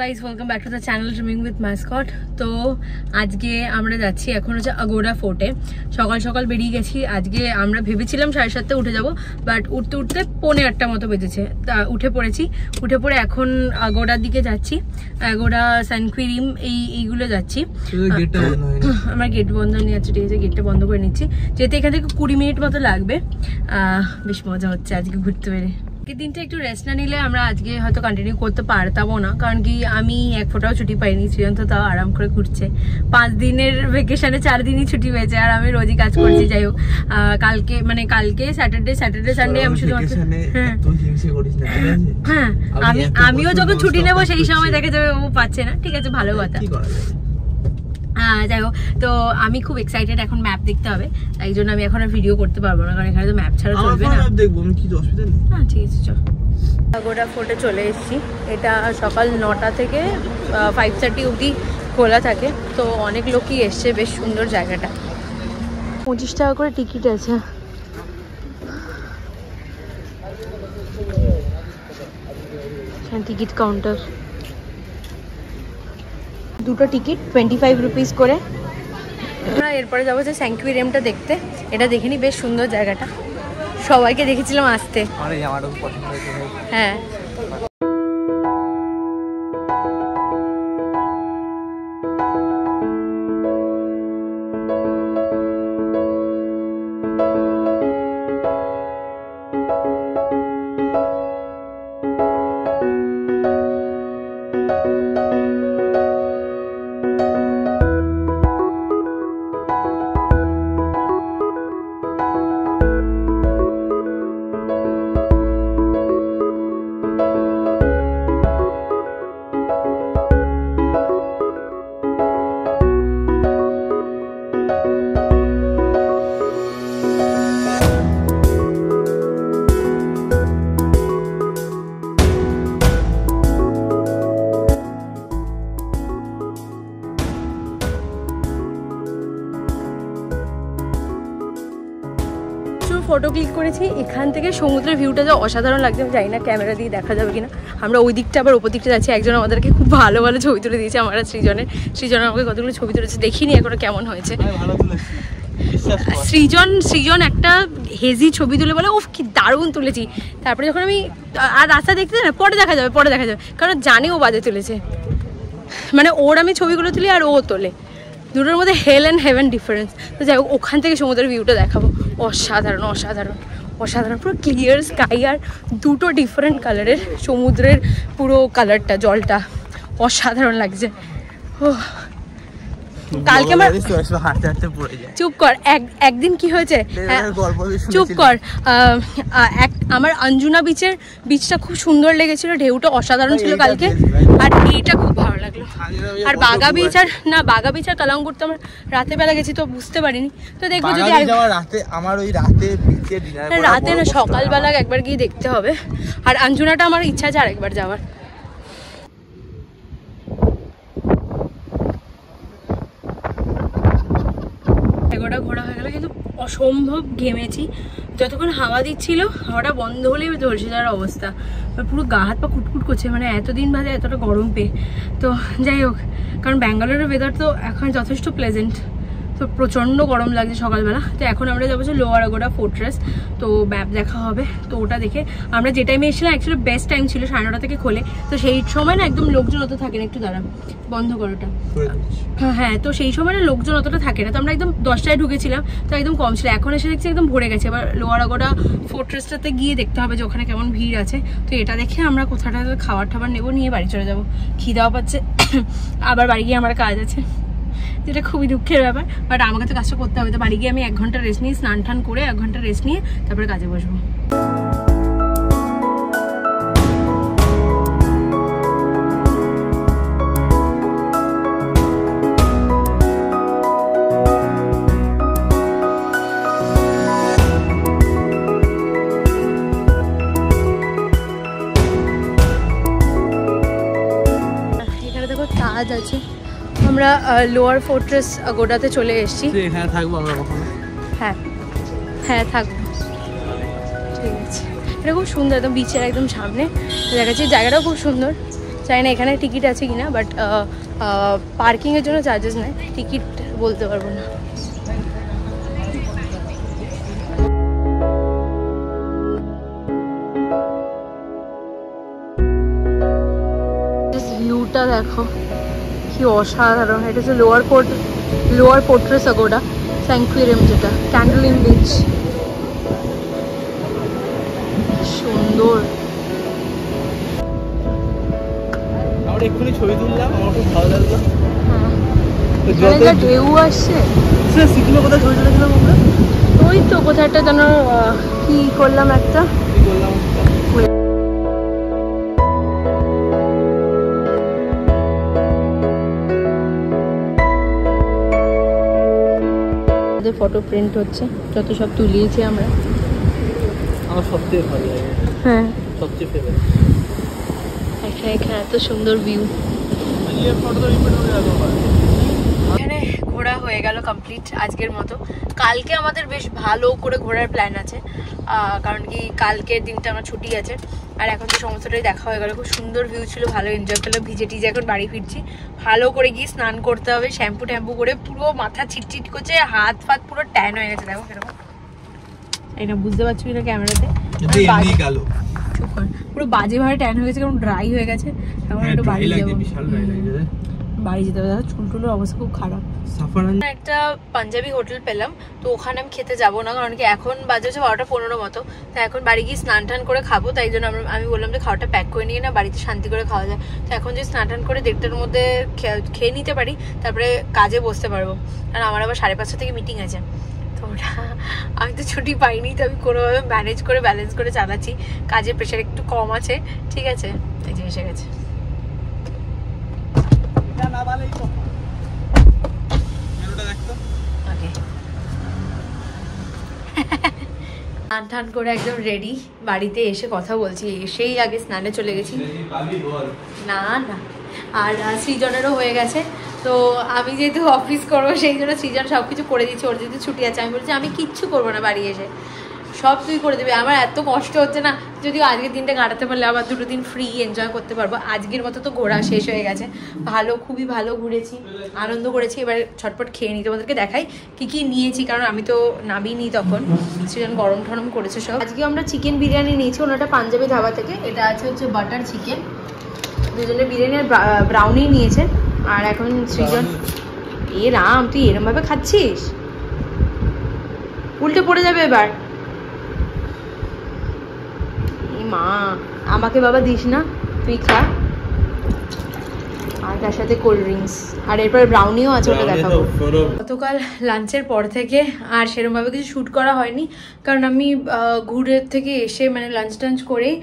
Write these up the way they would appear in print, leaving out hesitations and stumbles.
guys, welcome back to the channel Dreaming with Mascot. তো আজকে আমরা যাচ্ছি এখন হচ্ছে আগোড়া ফোর্টে। সকাল সকাল বেরিয়ে গেছি। আজকে আমরা ভেবেছিলাম 7:30 উঠে যাব, বাট উঠতে উঠতে 7:45 মতো বেজেছে। তা উঠে পড়েছি, উঠে পড়ে এখন আগোড়ার দিকে যাচ্ছি। আগোড়া সানকুইরিম এইগুলো যাচ্ছি। আমার গেট বন্ধ নিয়ে যাচ্ছে, ঠিক আছে, গেটটা বন্ধ করে নিচ্ছি। যেতে এখান থেকে 20 মিনিট মতো লাগবে। বেশ মজা হচ্ছে আজকে ঘুরতে পেরে। দিনটা একটু রেস্ট না নিলে আমরা আজকে হয়তো কন্টিনিউ করতে পারতামও না, কারণ কি আমি এক ফোটাও ছুটি পাইনি। সৃজন তো তাও আরাম করে ঘুরছে। 5 দিনের ভেকেশনে 4 দিনই ছুটি পেয়েছে, আর আমি রোজই কাজ করছি। যাই হোক, কালকে স্যাটারডে সানডে আমি শুধুমাত্র আমিও যখন ছুটি নেবো সেই সময় দেখা যাবে ও পাচ্ছে না। ঠিক আছে, ভালো কথা। যাই হোক, তো আমি খুব এক্সাইটেড। এখন ম্যাপ দেখতে হবে, তাই জন্য আমি এখন আর ভিডিও করতে পারবো না, কারণ এখানে তো ম্যাপ ছাড়া চলবে না। হ্যাঁ, ঠিক আছে, চল। আগোড়া ফোর্টে চলে এসেছি। এটা সকাল 9টা থেকে 5:30 অবধি খোলা থাকে। তো অনেক লোকই এসছে, বেশ সুন্দর জায়গাটা। 25 টাকা করে টিকিট আছে। টিকিট কাউন্টার, দুটো টিকিট 25 রুপিস করে। আমরা এরপরে যাবো যে স্যাঙ্কুয়ারিয়ামটা দেখতে। এটা দেখিনি, বেশ সুন্দর জায়গাটা। সবাইকে দেখেছিলাম আসতে। হ্যাঁ, ফটো ক্লিক করেছি। এখান থেকে সমুদ্রের ভিউটা যা অসাধারণ লাগছে, আমি জানি না ক্যামেরা দিয়ে দেখা যাবে কিনা। আমরা ওই দিকটা আবার ওপর দিকটা যাচ্ছি। একজন আমাদেরকে খুব ভালো ভালো ছবি তুলে দিয়েছে, আমরা সৃজন আমাকে কতগুলো ছবি তুলেছে, দেখিনি এখনো কেমন হয়েছে। সৃজন একটা হেজি ছবি তুলে বলে, ওফ কি দারুণ তুলেছি। তারপরে যখন আমি আর রাস্তা দেখতে না, পরে দেখা যাবে, কারণ জানি ও বাজে তুলেছে। মানে ওর আমি ছবিগুলো তুলি আর ও তোলে, দুটোর মধ্যে হেল অ্যান্ড হেভেন ডিফারেন্স। তো যাই হোক, ওখান থেকে সমুদ্রের ভিউটা দেখাবো। অসাধারণ অসাধারণ অসাধারণ, পুরো ক্লিয়ার স্কাই আর দুটো ডিফারেন্ট কালারের সমুদ্রের পুরো কালারটা, জলটা অসাধারণ লাগছে। ও কালকে আমার চুপ কর, একদিন কি হয়েছে, চুপ কর। আমার অঞ্জুনা বিচটা খুব সুন্দর লেগেছিল, ঢেউটা অসাধারণ ছিল কালকে, আর এইটা খুব ভালো লাগলো। আর বাগা বিচ আর কালাঙ্গুর তো আমরা রাতে বেলা গেছি, তো বুঝতে পারিনি। তো দেখবো যদি রাতে না, সকালবেলা একবার গিয়ে দেখতে হবে। আর অঞ্জুনাটা আমার ইচ্ছা আছে আরেকবার যাওয়ার। ঘোরা হয়ে গেল, কিন্তু অসম্ভব ঘেমেছি। যতক্ষণ হাওয়া দিচ্ছিল, হাওয়াটা বন্ধ হলেই ধরছে যার অবস্থা, পুরো গা হাত পা কুটকুট করছে। মানে এতদিন বাদে এতটা গরম পেয়ে। তো যাই হোক, কারণ ব্যাঙ্গালোরের ওয়েদার তো এখন যথেষ্ট প্লেজেন্ট, তো প্রচণ্ড গরম লাগছে সকালবেলা। তো এখন আমরা যাবো যে লোয়ার আগোড়া ফোর্ট্রেস। তো ম্যাপ দেখা হবে, তো ওটা দেখে আমরা যে টাইমে এসেছিলাম, অ্যাকচুয়ালি বেস্ট টাইম ছিল 9:30 থেকে খোলে। তো সেই সময় না একদম লোকজন অত থাকে না। একটু দাঁড়ান, বন্ধ করোটা। হ্যাঁ, তো সেই সময় না লোকজন অতটা থাকে না। তো আমরা একদম 10টায় ঢুকেছিলাম, তো একদম কম ছিল। এখন এসে দেখছি একদম ভরে গেছে। এবার লোয়ার আগোড়া ফোর্ট্রেসটাতে গিয়ে দেখতে হবে যে ওখানে কেমন ভিড় আছে। তো এটা দেখে আমরা কোথাটা খাবার টাবার নেবো, নিয়ে বাড়ি চলে যাবো। খিদাও পাচ্ছে, আবার বাড়ি গিয়ে আমার কাজ আছে, যেটা খুবই দুঃখের ব্যাপার। বাট আমাকে তো কাজটা করতে হবে। তো বাড়ি গিয়ে আমি 1 ঘন্টা রেস্ট নিয়ে, স্নান টান করে 1 ঘন্টা রেস্ট নিয়ে তারপরে কাজে বসবো। এখানে দেখো তাজ আছে। আমরা লোয়ার ফোর্ট্রেস আগোড়াতে চলে এসেছি। এখানে থাকবো আমরা কখনো? হ্যাঁ হ্যাঁ থাকবো, ঠিক আছে। এটা খুব সুন্দর, একদম বিচের একদম সামনে দেখাচ্ছি। জায়গাটাও খুব সুন্দর। চাই না এখানে টিকিট আছে কিনা, বাট পার্কিংয়ের জন্য চার্জেস নেয়, টিকিট বলতে পারবো না। ভিউটা দেখো কি অসাধারণ। এটা হচ্ছে লোয়ার পোর্ট্রেস আগোডা স্যাংকুয়ারিয়াম, যেটা ক্যান্ডলিং বিচ। সুন্দর। আমরা এক্ষুনি ছবি তুললাম, আমার খুব ভালো লাগলো। হ্যাঁ, ঢেউ আসছে। সিকিমে কোথায় ছবি তুলেছিলাম আমরা? ওই তো কোথায় একটা যেন কি করলাম একটা ফটো প্রিন্ট হচ্ছে, যত সব তুলিয়েছি আমরা। আমার সবচেয়ে ভালো লাগে, হ্যাঁ সবচেয়ে ফেভারিট। এখানে এত সুন্দর ভিউ। এখানে ঘোরা হয়ে গেল কমপ্লিট আজকের মতো। কালকে আমাদের বেশ ভালো করে ঘোরার প্ল্যান আছে, কারণ কি কালকের দিনটা আমার ছুটি আছে। আর এখন তো সমস্তটাই দেখা হয়ে গেল, খুব সুন্দর ভিউ ছিল, ভালো এনজয় করলাম। ভিজে টিজে এখন বাড়ি ফিরছি, ভালো করে গিয়ে স্নান করতে হবে, শ্যাম্পু ট্যাম্পু করে। পুরো মাথা চিটচিট করছে, হাত ফাত পুরো ট্যান হয়ে গেছে। দেখো সেরকম, এই না বুঝতে পারছো কিনা ক্যামেরাতে, পুরো বাজে ভাবে ট্যান হয়ে গেছে, কারণ ড্রাই হয়ে গেছে। এখন একটু বাড়ি যাবো, বাড়ি যেতে হবে। দেখো চুলটুলোর অবস্থা খুব খারাপ। একটা পাঞ্জাবি হোটেল পেলাম, তো ওখানে আমি খেতে যাবো না, কারণ কি এখন বাজে হচ্ছে 12:15 মতো। তো এখন বাড়ি গিয়ে স্নান টান করে খাবো, তাই জন্য আমি বললাম যে খাওয়াটা প্যাক করে নিয়ে না, বাড়িতে শান্তি করে খাওয়া যায়। তো এখন যদি স্নান টান করে 1:30টার মধ্যে খেয়ে নিতে পারি, তারপরে কাজে বসতে পারবো। কারণ আমার আবার 5:30 থেকে মিটিং আছে। তো ওটা আমি তো ছুটি পাইনি, তো আমি কোনোভাবে ম্যানেজ করে ব্যালেন্স করে চালাচ্ছি। কাজের প্রেশার একটু কম আছে, ঠিক আছে। এই যে এসে গেছে। স্নান টান করে একদম রেডি, বাড়িতে এসে কথা বলছি, এসেই আগে স্নানে চলে গেছি। না না, আর সৃজনেরও হয়ে গেছে। তো আমি যেহেতু অফিস করবো, সেই জন্য সৃজন সব কিছু করে দিচ্ছি। ওর যেহেতু ছুটি আছে, আমি বলছি আমি কিচ্ছু করবো না, বাড়ি এসে সব তুই করে দিবি। আমার এত কষ্ট হচ্ছে না, যদিও আজকের দিনটা কাটাতে পারলে আবার 2 দিন ফ্রি এনজয় করতে পারবো। আজকের মতো তো ঘোরা শেষ হয়ে গেছে, ভালো, খুবই ভালো ঘুরেছি, আনন্দ করেছি। এবার ছটপট খেয়ে নিই, তোমাদেরকে দেখাই কি কি নিয়েছি, কারণ আমি তো নাবিনি তখন। সেজন্য গরম ঠরম করেছে সব। আজকে আমরা চিকেন বিরিয়ানি নিয়েছি ওনাটা পাঞ্জাবি ধাবা থেকে। এটা হচ্ছে বাটার চিকেন, দুজনে বিরিয়ানি আর ব্রাউনি নিয়েছে। আর এখন সৃজন, এ রাম তুই এরম ভাবে খাচ্ছিস, উল্টে পড়ে যাবে এবার। মা আমাকে বাবা দিস না, তুই খা। আর তার সাথে কোল্ড ড্রিঙ্কস, আর এরপর ব্রাউনিও আছে, ওটা দেখাবো। গতকাল লাঞ্চের পর থেকে আর সেরকমভাবে কিছু শ্যুট করা হয়নি, কারণ আমি ঘুরে থেকে এসে মানে লাঞ্চ টাঞ্চ করেই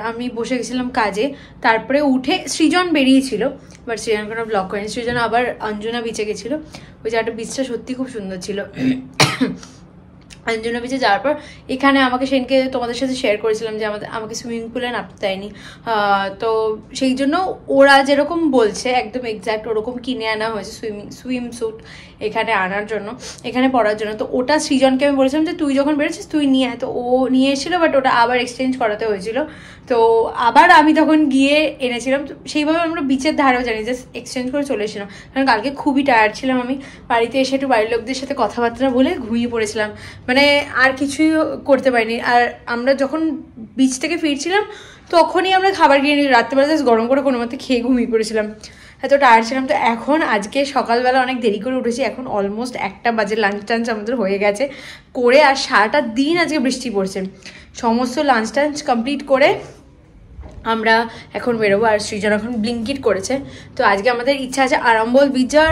আমি বসে গেছিলাম কাজে। তারপরে উঠে সৃজন বেরিয়েছিল, বাট সৃজন কোনো ব্লগ করেনি। সৃজন আবার অঞ্জনা বিচে গেছিলো। ওই জায়গাটা বিচটা সত্যি খুব সুন্দর ছিল। অঞ্জনা বিচে যাওয়ার পর এখানে আমাকে সেদিনকে তোমাদের সাথে শেয়ার করেছিলাম যে আমাকে সুইমিং পুলে নামতে দেয়নি। তো সেই জন্য ওরা যেরকম বলছে একদম এক্স্যাক্ট ওরকম কিনে আনা হয়েছে সুইম স্যুট এখানে আনার জন্য, এখানে পরার জন্য। তো ওটা সৃজনকে আমি বলেছিলাম যে তুই যখন বেরোচ্ছিস তুই নিয়ে আয়। তো ও নিয়ে এসেছিলো, বাট ওটা আবার এক্সচেঞ্জ করাতে হয়েছিল। তো আবার আমি তখন গিয়ে এনেছিলাম। সেইভাবে আমরা বিচের ধারেও জানি যে এক্সচেঞ্জ করে চলে এসেছিলাম, কারণ কালকে খুবই টায়ার্ড ছিলাম আমি। বাড়িতে এসে একটু বাড়ির লোকদের সাথে কথাবার্তা বলে ঘুমিয়ে পড়েছিলাম, মানে আর কিছুই করতে পারিনি। আর আমরা যখন বিচ থেকে ফিরছিলাম তখনই আমরা খাবার কিনে নিই, রাত্রেবেলা গরম করে কোনো মতে খেয়ে ঘুমিয়ে পড়েছিলাম, এত টায়ার্ড ছিলাম। তো এখন আজকে সকালবেলা অনেক দেরি করে উঠেছি, এখন অলমোস্ট 1টা বাজে। লাঞ্চ টাঞ্চ আমাদের হয়ে গেছে করে, আর সারাটা দিন আজকে বৃষ্টি পড়ছে। সমস্ত লাঞ্চ টাঞ্চ কমপ্লিট করে আমরা এখন বেরোবো। আর সৃজন এখন ব্লিঙ্কিট করেছে। তো আজকে আমাদের ইচ্ছা আছে আরাম্বল বিচ আর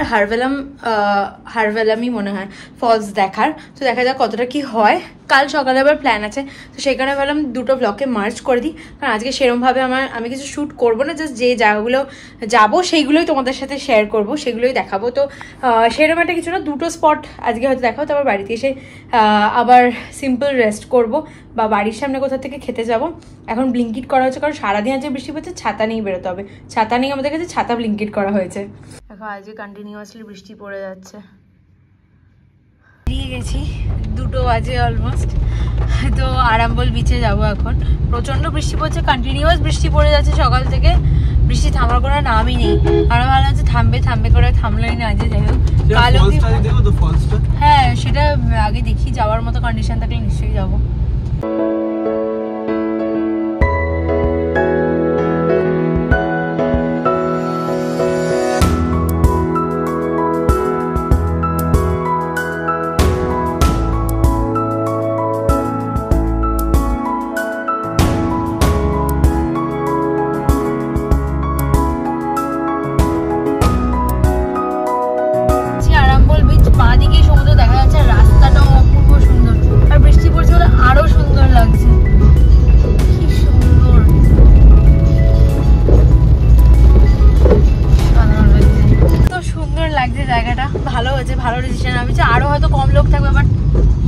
হারভেলামই মনে হয় ফলস দেখার। তো দেখা যাক কতটা কি হয়। কাল সকালে আবার প্ল্যান আছে, তো সেখানে ভাবলাম দুটো ব্লগে মার্চ করে দিই, কারণ আজকে সেরমভাবে আমি কিছু শ্যুট করবো না, জাস্ট যে জায়গাগুলো যাবো সেইগুলোই তোমাদের সাথে শেয়ার করব, সেগুলোই দেখাবো। তো সেরকম একটা কিছু না, দুটো স্পট আজকে হয়তো দেখাবো। তারপর বাড়িতে এসে আবার সিম্পল রেস্ট করব, বা বাড়ির সামনে কোথা থেকে খেতে যাব। এখন ব্লিঙ্কিট করা হচ্ছে, কারণ সারাদিন আজকে বৃষ্টি পড়ছে, ছাতা নিয়ে বেরোতে হবে। ছাতা নিয়ে আমাদের কাছে ছাতা ব্লিঙ্কিট করা হয়েছে। এখন আজকে কন্টিনিউয়াসলি বৃষ্টি পড়ে যাচ্ছে। বেরিয়ে গেছি, 2টো বাজে অলমোস্ট। তো আরাম্বল বিচে যাব এখন। প্রচণ্ড বৃষ্টি পড়ছে, কন্টিনিউয়াস বৃষ্টি পড়ে যাচ্ছে সকাল থেকে। বৃষ্টি থামার কোনো নামই নেই। আমরা ভালো আছে থামবে থামবে করে, থামলোই না। যে যাই হোক হ্যাঁ সেটা আগে দেখি, যাওয়ার মতো কন্ডিশন থাকলে নিশ্চয়ই যাবো। ভালো ডিসিশন। আমি চাই আরো হয়তো কম লোক থাকবে, বাট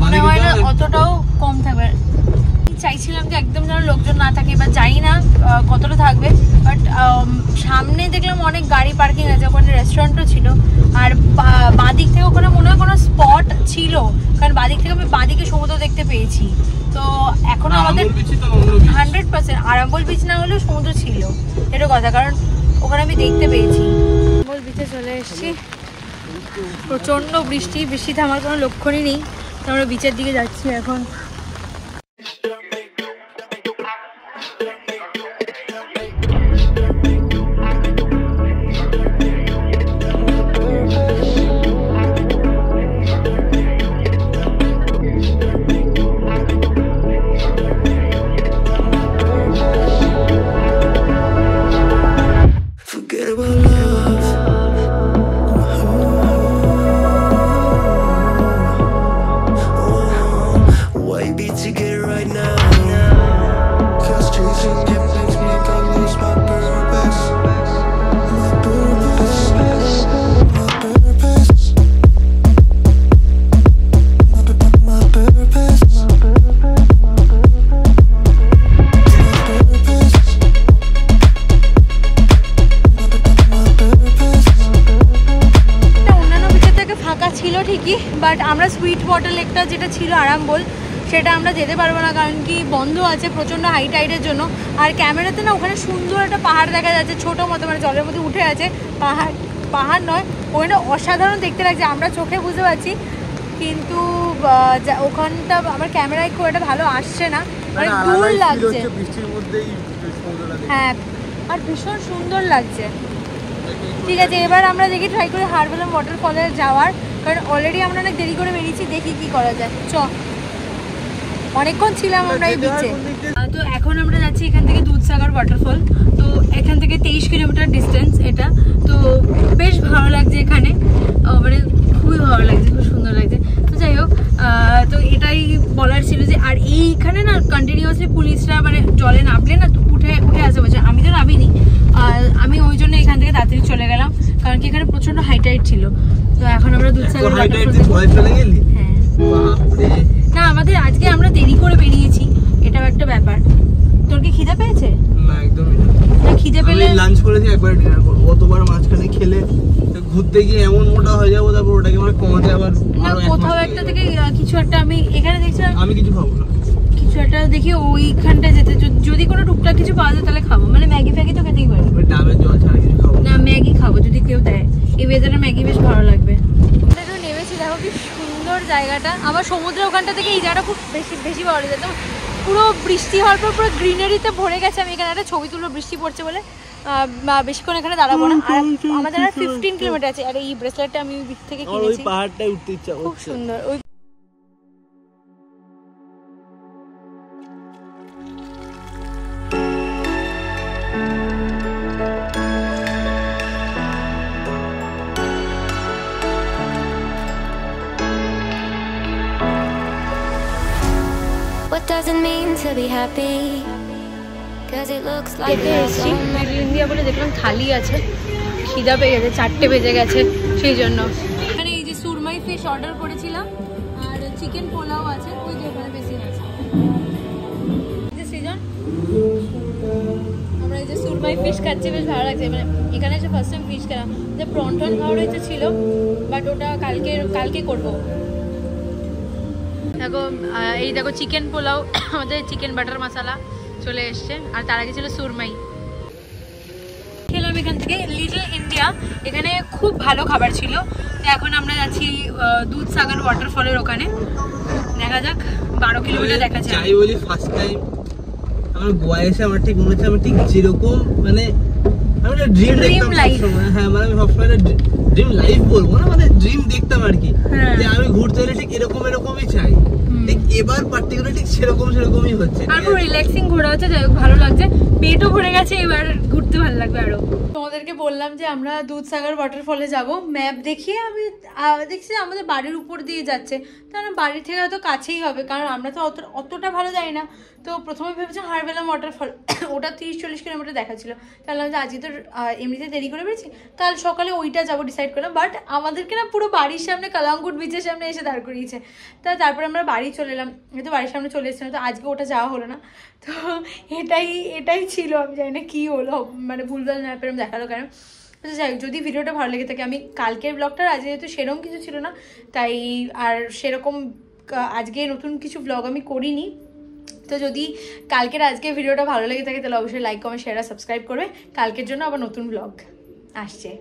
মনে হয় না অতটাও কম থাকবে। চাইছিলাম যে একদম যেন লোকজন না থাকে, বা জানি না কতটা থাকবে, বাট সামনে দেখলাম অনেক গাড়ি পার্কিং আছে, ওখানে রেস্টুরেন্টও ছিল। আর বাঁদিক থেকে ওখানে মনে হয় কোনো স্পট ছিল, কারণ বাঁদিক থেকে আমি বাঁদিকে সমুদ্র দেখতে পেয়েছি। তো এখন আমাদের 100% আরাম্বল বিচ না হলেও সমুদ্র ছিল, এটা কথা, কারণ ওখানে আমি দেখতে পেয়েছি। আরাম্বল বিচে চলে এসেছি। প্রচন্ড বৃষ্টি, বৃষ্টি থামার কোনো লক্ষণই নেই। তো আমরা বিচের দিকে যাচ্ছি এখন। বাট আমরা সুইট ওয়াটার লেকটা যেটা ছিল আরাম্বল, সেটা আমরা যেতে পারবো না, কারণ কি বন্ধ আছে প্রচণ্ড হাই টাইডের জন্য। আর ক্যামেরাতে না ওখানে সুন্দর একটা পাহাড় দেখা যাচ্ছে, ছোটো মতো, মানে জলের মধ্যে উঠে আছে। পাহাড় নয়, ওখানে অসাধারণ দেখতে লাগছে, আমরা চোখে বুঝতে পারছি, কিন্তু ওখানটা আমার ক্যামেরায় খুব একটা ভালো আসছে না, মানে দূর লাগছে। হ্যাঁ, আর ভীষণ সুন্দর লাগছে। ঠিক আছে, এবার আমরা দেখি ট্রাই করি হারবেলাম ওয়াটারফলে যাওয়ার, কারণ অলরেডি আমরা অনেক দেরি করে বেরিয়েছি, দেখি কি করা যায়। অনেকক্ষণ ছিলাম আমরা এই বিচে। তো এখন আমরা যাচ্ছি এখান থেকে দুধসাগর ওয়াটারফল। তো এখান থেকে 23 কিলোমিটার ডিস্টেন্স এটা। তো বেশ ভালো লাগছে এখানে, মানে খুবই ভালো লাগছে, খুব সুন্দর লাগছে। তো যাই হোক, তো এটাই বলার ছিল যে, আর এইখানে না কন্টিনিউয়াসলি পুলিশরা মানে জলে নামলে না উঠে আসে বলছে। আমি তো নামিনি, আমি ওই জন্য এখান থেকে তাড়াতাড়ি চলে গেলাম, কারণ কি এখানে প্রচন্ড হাই টাইড ছিল। তো এখন আমরা দুধসাগর না, আমাদের আজকে আমরা দেরি করে বেরিয়েছি, এটাও একটা ব্যাপার। তোর কি খিদে পেয়েছে? না, একদমই না। খিদে পেলে লাঞ্চ করেছি, একবার ডিনার করব। অতবার মাঝখানে খেলে ঘুরতে গিয়ে এমন মোটা হয়ে যাবো, তারপর ওটাকে আমরা কমাতে আবার না, কোথাও একটা থেকে কিছু একটা আমি এখানে দেখছিলাম। আমি কিছু খাবো না, কিছু একটা দেখি ওইখানটা যেতে, যদি কোনো টুকটাক কিছু পাওয়া যায় তাহলে খাবো, মানে ম্যাগি ফ্যাগি তো খেতেই পারি। ডাবের জল ছাড়া কিছু খাবো না, ম্যাগি খাবো যদি কেউ দেয়। এই ওয়েদারে ম্যাগি বেশ ভালো লাগবে। নেমেছি, দেখো কি সুন্দর জায়গাটা। আমার সমুদ্রের ওখানটা থেকে এই জায়গাটা খুব বেশি ভালো লাগে। তো পুরো বৃষ্টি হওয়ার পর পুরো গ্রিনারিতে ভরে গেছে। আমি এখানে একটা ছবি তুলবো, বৃষ্টি পড়ছে বলে বেশিক্ষণ এখানে দাঁড়াবো না। আর আমাদের আর 15 কিলোমিটার আছে। আর এই ব্রেসলেটটা আমি ওই থেকে কিনেছি, পাহাড়টায় উঠতে ইচ্ছা খুব সুন্দর। ওই What does it mean to be happy? Cause it looks like India বলে দেখলাম থালি আছে, খিদা পেয়ে গেছে, 4টে বেজে গেছে, সেই জন্য। এখানে এই যে সুরমাই ফিশ অর্ডার করেছিলাম, আর চিকেন পোলাও আছে, ওই যে ওখানে বেশি আছে। এই যে সৃজন, আমরা এই যে সুরমাই ফিশ খাচ্ছি, বেশ ভালো লাগছে। মানে এখানে এসে ফার্স্ট টাইম ফিশ খেলাম। যে প্রনটন খাওয়ার ইচ্ছে ছিল, বাট ওটা কালকে করবো। দেখো, এই দেখো চিকেন পোলাও, আমাদের চিকেন বাটার মশলা চলে এসছে, আর তার আগে ছিল সুরমাই। বেরোলাম এখান থেকে লিটল ইন্ডিয়া, এখানে খুব ভালো খাবার ছিল। তো এখন আমরা যাচ্ছি দুধসাগর ওয়াটারফলের ওখানে, দেখা যাক 12 কিলোমিটার দেখা যায়। যাই বলি ফার্স্ট টাইম আমার গোয়া এসে আমার ঠিক মনে হচ্ছে আমি ঠিক যেরকম মানে আমি একটা ড্রিম দেখতাম সবসময়। হ্যাঁ মানে আমি সবসময় ড্রিম লাইফ বলবো না, মানে ড্রিম দেখতাম আর কি, যে আমি ঘুরতে গেলে ঠিক এরকমই চাই। ঠিক এবার পার্টিকুলার ঠিক সেরকমই হচ্ছে। আর খুব রিল্যাক্সিং ঘোরা হচ্ছে, যাই হোক ভালো লাগছে, পেটও ভরে গেছে, এবার ঘুরতে ভালো লাগবে আরো। তোমাদেরকে বললাম যে আমরা দুধসাগর ওয়াটারফলে যাব, ম্যাপ দেখিয়ে আমি দেখছি আমাদের বাড়ির উপর দিয়ে যাচ্ছে, কারণ বাড়ি থেকে হয়তো কাছেই হবে, কারণ আমরা তো অতটা ভালো জানি না। তো প্রথমে ভেবেছিলাম হারবেলাম ওয়াটারফল, ওটা 30-40 কিলোমিটার দেখাচ্ছিল, তাহলে যে আজকে তো এমনিতে দেরি করে বেরিয়েছি, কাল সকালে ওইটা যাবো ডিসাইড করলাম। বাট আমাদেরকে না পুরো বাড়ির সামনে কালাঙ্গুট বিচের সামনে এসে দাঁড় করিয়েছে। তারপরে আমরা বাড়ি চলে এলাম, তো বাড়ির সামনে চলে এসেছিলাম, তো আজকে ওটা যাওয়া হলো না। তো এটাই ছিল, আমি জানি না কী হলো, মানে ভুলভাল ম্যাপের দেখালো কেন। যাই হোক, যদি ভিডিওটা ভালো লেগে থাকে, আমি কালকের ব্লগটা আজকে যেহেতু সেরকম কিছু ছিল না, তাই আর সেরকম আজকে নতুন কিছু ব্লগ আমি করিনি। তো যদি কালকের আজকে ভিডিওটা ভালো লেগে থাকে তাহলে অবশ্যই লাইক কমেন্ট শেয়ার আর সাবস্ক্রাইব করবে। কালকের জন্য আবার নতুন ব্লগ আসছে।